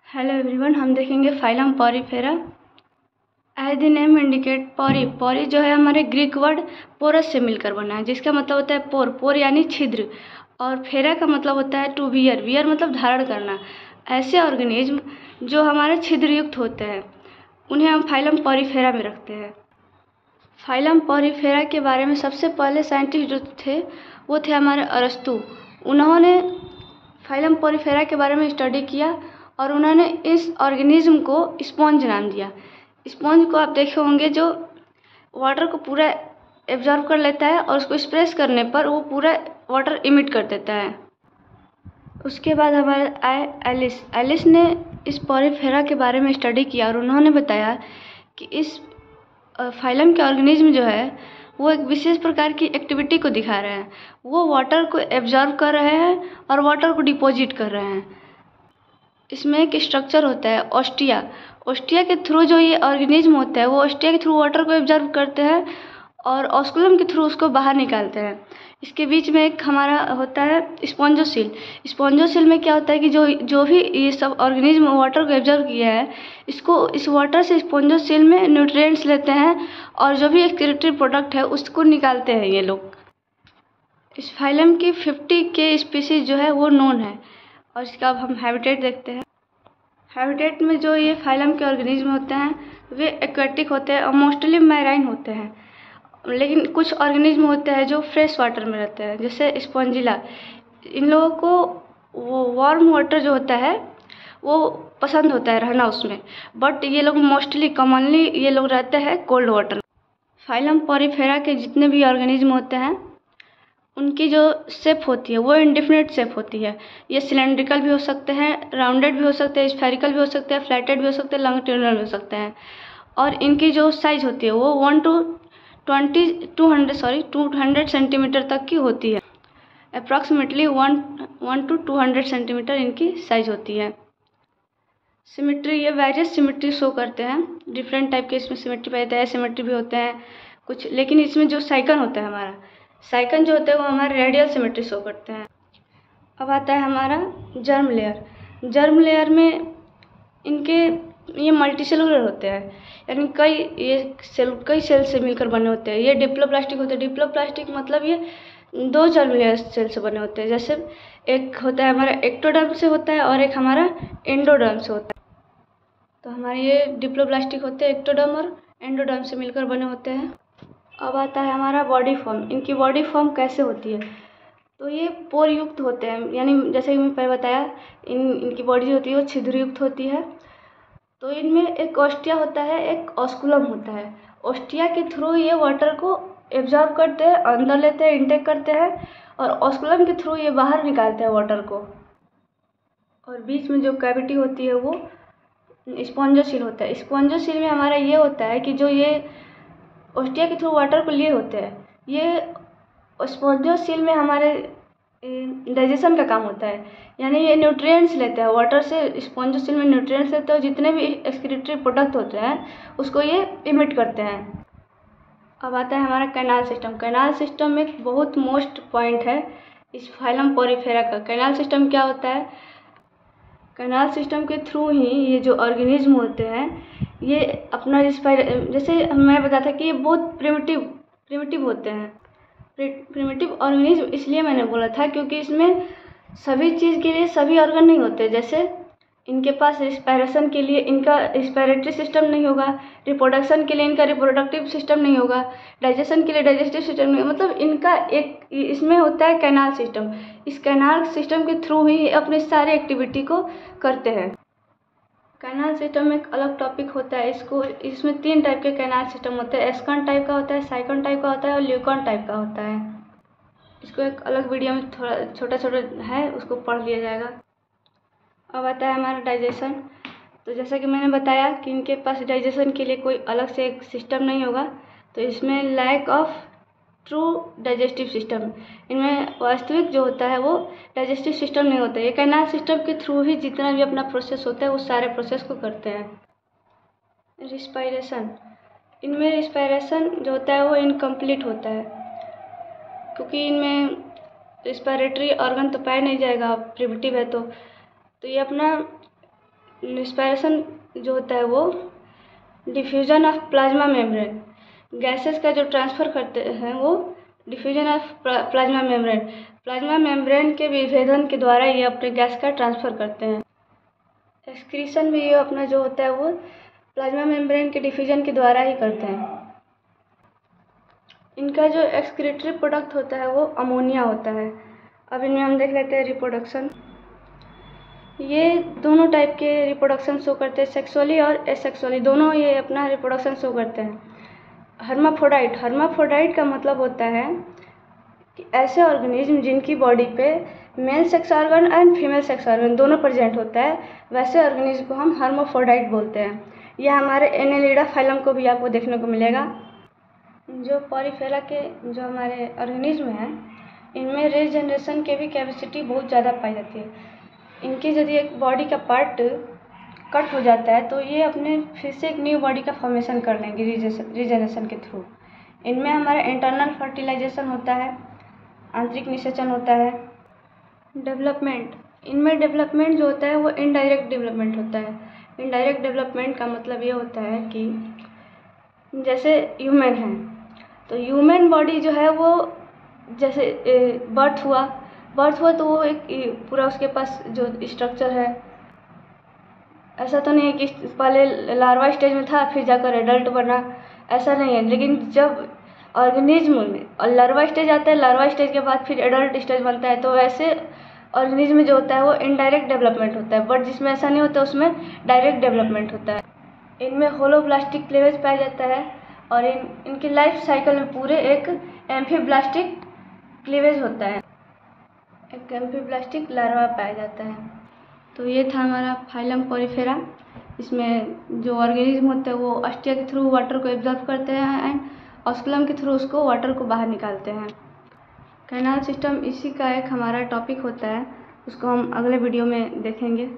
Hello everyone, हम देखेंगे phylum Porifera. As the name indicate, pori जो है हमारे ग्रीक वर्ड पोरस से मिलकर बना है, जिसका मतलब होता है पोर यानी छिद्र, और फेरा का मतलब होता है टू वियर मतलब धारण करना। ऐसे ऑर्गेनिज्म जो हमारे छिद्र युक्त होते हैं उन्हें हम फाइलम पॉरीफेरा में रखते हैं। फाइलम पॉरीफेरा के बारे में सबसे पहले साइंटिस्ट जो थे वो थे हमारे अरस्तु। उन्होंने फाइलम पॉरीफेरा के बारे में स्टडी किया और उन्होंने इस ऑर्गेनिज्म को स्पॉन्ज नाम दिया। स्पॉन्ज को आप देखे होंगे जो वाटर को पूरा एब्जॉर्ब कर लेता है और उसको स्प्रेस करने पर वो पूरा वाटर इमिट कर देता है। उसके बाद हमारे आए एलिस ने इस पॉरीफेरा के बारे में स्टडी किया और उन्होंने बताया कि इस फाइलम के ऑर्गेनिज्म जो है वो एक विशेष प्रकार की एक्टिविटी को दिखा रहे हैं। वो वाटर को एब्जॉर्ब कर रहे हैं और वाटर को डिपॉजिट कर रहे हैं। इसमें एक स्ट्रक्चर होता है ओस्टिया के थ्रू जो ये ऑर्गेनिज्म होता है वो ओस्टिया के थ्रू वाटर को एब्जॉर्ब करते हैं और ऑस्कुलम के थ्रू उसको बाहर निकालते हैं। इसके बीच में एक हमारा होता है स्पॉन्जोसील में क्या होता है कि जो भी ये सब ऑर्गेनिज्म वाटर को एब्जॉर्ब किया है इसको इस वाटर से स्पॉन्जोसील में न्यूट्रिएंट्स लेते हैं और जो भी एक्सक्रीटरी प्रोडक्ट है उसको निकालते हैं ये लोग। इस फाइलम की 50 के स्पीसीज जो है वो नोन है। और इसका अब हम हैबिटेट देखते हैं। हैबिटेट में जो ये फाइलम के ऑर्गेनिज्म होते हैं वे एक्वेटिक होते हैं और मोस्टली मैराइन होते हैं, लेकिन कुछ ऑर्गेनिज्म होते हैं जो फ्रेश वाटर में रहते हैं, जैसे स्पॉन्जिला। इन लोगों को वो वार्म वाटर जो होता है वो पसंद होता है रहना उसमें, बट ये लोग मोस्टली कॉमनली ये लोग रहते हैं कोल्ड वाटर। फाइलम पॉरीफेरा के जितने भी ऑर्गेनिज्म होते हैं उनकी जो शेप होती है वो इंडिफिनिट शेप होती है। ये सिलेंड्रिकल भी हो सकते हैं, राउंडेड भी हो सकते हैं, स्फेरिकल भी हो सकते हैं, फ्लैटेड भी हो सकते हैं, लॉन्गिट्यूडिनल भी हो सकते हैं। और इनकी जो साइज होती है वो 200 सेंटीमीटर तक की होती है। अप्रॉक्सीमेटली 1 to 200 सेंटीमीटर इनकी साइज होती है। सिमेट्री, ये वेरियस सिमेट्री शो करते हैं। डिफरेंट टाइप के इसमें सिमेट्री पाए जाते हैं, सिमेट्री भी होते हैं कुछ, लेकिन इसमें जो साइकन होता है हमारा साइकन जो होते हैं वो हमारे रेडियल सिमेट्री शो करते हैं। अब आता है हमारा जर्म लेयर में इनके ये मल्टीसेलुलर होते हैं, यानी कई सेल से मिलकर बने होते हैं। ये डिप्लोप्लास्टिक होते हैं। डिप्लोप्लास्टिक मतलब ये 2 जर्म लेयर सेल से बने होते हैं। जैसे एक होता है हमारा एक्टोडर्म से होता है और एक हमारा एंडोडर्म से होता है। तो हमारे ये डिप्लोप्लास्टिक होते हैं, एक्टोडर्म और एंडोडर्म से मिलकर बने होते हैं। अब आता है हमारा बॉडी फॉर्म। इनकी बॉडी फॉर्म कैसे होती है, तो ये पोर युक्त होते हैं, यानी जैसे कि मैं पहले बताया इनकी बॉडी जो होती है वो छिद्र युक्त होती है। तो इनमें एक ओस्टिया होता है, एक ऑस्कुलम होता है। ओस्टिया के थ्रू ये वाटर को एब्जॉर्ब करते हैं, अंदर लेते हैं, इनटेक करते हैं, और ऑस्कुलम के थ्रू ये बाहर निकालते हैं वाटर को। और बीच में जो कैविटी होती है वो स्पॉन्जोसील होता है। स्पॉन्जोसील में हमारा ये होता है कि जो ये ओस्टिया के थ्रू वाटर को लिए होते हैं, ये स्पॉन्जोसील में हमारे डाइजेशन का काम होता है, यानी ये न्यूट्रिएंट्स लेते हैं वाटर से। स्पॉन्जोसील में न्यूट्रिएंट्स लेते हैं और जितने भी एक्सक्रीटरी प्रोडक्ट होते हैं उसको ये इमिट करते हैं। अब आता है हमारा कैनाल सिस्टम में एक बहुत मोस्ट पॉइंट है इस फाइलम पॉरीफेरा का। कैनाल सिस्टम क्या होता है, कैनाल सिस्टम के थ्रू ही ये जो ऑर्गेनिज्म होते हैं ये अपना जैसे मैं बताया था कि ये बहुत प्रिमिटिव होते हैं। प्रिमिटिव ऑर्गेनिज्म इसलिए मैंने बोला था क्योंकि इसमें सभी चीज़ के लिए सभी ऑर्गन नहीं होते। जैसे इनके पास रिस्पायरेशन के लिए इनका रिस्पायरेटरी सिस्टम नहीं होगा, रिप्रोडक्शन के लिए इनका रिप्रोडक्टिव सिस्टम नहीं होगा, डाइजेशन के लिए डाइजेस्टिव सिस्टम नहीं, मतलब इनका एक इसमें होता है कैनाल सिस्टम। इस कैनाल सिस्टम के थ्रू ही अपनी सारी एक्टिविटी को करते हैं। कैनाल सिस्टम में एक अलग टॉपिक होता है, इसमें 3 टाइप के कैनाल सिस्टम होते हैं। एस्कॉन टाइप का होता है, साइकॉन टाइप का होता है और ल्यूकॉन टाइप का होता है। इसको एक अलग वीडियो में थोड़ा छोटा है, उसको पढ़ लिया जाएगा। अब आता है हमारा डाइजेशन। तो जैसा कि मैंने बताया कि इनके पास डाइजेशन के लिए कोई अलग से एक सिस्टम नहीं होगा, तो इसमें lack of true digestive system, इनमें वास्तविक जो होता है वो डाइजेस्टिव सिस्टम नहीं होता है। ये कैनाल सिस्टम के थ्रू ही जितना भी अपना प्रोसेस होता है वो सारे प्रोसेस को करते हैं। रिस्पायरेशन, इनमें रिस्पायरेशन जो होता है वो इनकम्प्लीट होता है क्योंकि इनमें रिस्पायरेटरी ऑर्गन तो पाया नहीं जाएगा, प्रिमिटिव है तो ये अपना रेस्पिरेशन जो होता है वो diffusion of plasma membrane, gases का जो ट्रांसफ़र करते हैं वो diffusion of plasma membrane, plasma membrane के विभेदन के द्वारा ये अपने गैस का ट्रांसफ़र करते हैं। एक्सक्रीशन भी ये अपना जो होता है वो प्लाज्मा मेम्ब्रेन के डिफ्यूजन के द्वारा ही करते हैं। इनका जो एक्सक्रीटरी प्रोडक्ट होता है वो अमोनिया होता है। अब इनमें हम देख लेते हैं रिप्रोडक्शन। ये दोनों टाइप के रिप्रोडक्शन शो करते हैं, सेक्सुअली और एसेक्सुअली, दोनों ये अपना रिप्रोडक्शन शो करते हैं। हर्माफ्रोडाइट का मतलब होता है कि ऐसे ऑर्गेनिज्म जिनकी बॉडी पे male sex organ and female sex organ दोनों प्रेजेंट होता है, वैसे ऑर्गेनिज्म को हम हर्माफ्रोडाइट बोलते हैं। यह हमारे एनेलिडा फाइलम को भी आपको देखने को मिलेगा। जो पॉलीफेरा के जो हमारे ऑर्गेनिज्म हैं, इनमें रीजनरेशन की भी कैपेसिटी बहुत ज़्यादा पाई जाती है। इनकी यदि एक बॉडी का पार्ट कट हो जाता है तो ये अपने फिर से एक न्यू बॉडी का फॉर्मेशन कर लेंगे रीजनरेशन के थ्रू। इनमें हमारा इंटरनल फर्टिलाइजेशन होता है, आंतरिक निषेचन होता है। डेवलपमेंट, इनमें डेवलपमेंट जो होता है वो इनडायरेक्ट डेवलपमेंट होता है। इनडायरेक्ट डेवलपमेंट का मतलब ये होता है कि जैसे ह्यूमन है तो ह्यूमन बॉडी जो है वो जैसे बर्थ हुआ तो वो एक पूरा उसके पास जो स्ट्रक्चर है, ऐसा तो नहीं है कि पहले लार्वा स्टेज में था फिर जाकर एडल्ट बना, ऐसा नहीं है। लेकिन जब ऑर्गेनिज्म में और लार्वा स्टेज आता है, लार्वा स्टेज के बाद फिर एडल्ट स्टेज बनता है, तो ऐसे ऑर्गेनिज्म जो होता है वो इनडायरेक्ट डेवलपमेंट होता है। बट जिसमें ऐसा नहीं होता उसमें डायरेक्ट डेवलपमेंट होता है। इनमें होलोब्लास्टिक क्लीवेज पाया जाता है और इनकी लाइफ साइकिल में पूरे एक एम्फीब्लास्टिक क्लीवेज होता है, एक एम्फीब्लास्टिक लार्वा पाया जाता है। तो ये था हमारा फाइलम पॉलीफेरा। इसमें जो ऑर्गेनिज्म होते हैं वो अस्टिया के थ्रू वाटर को एब्जॉर्ब करते हैं एंड ऑस्कुलम के थ्रू उसको वाटर को बाहर निकालते हैं। कैनाल सिस्टम इसी का एक हमारा टॉपिक होता है, उसको हम अगले वीडियो में देखेंगे।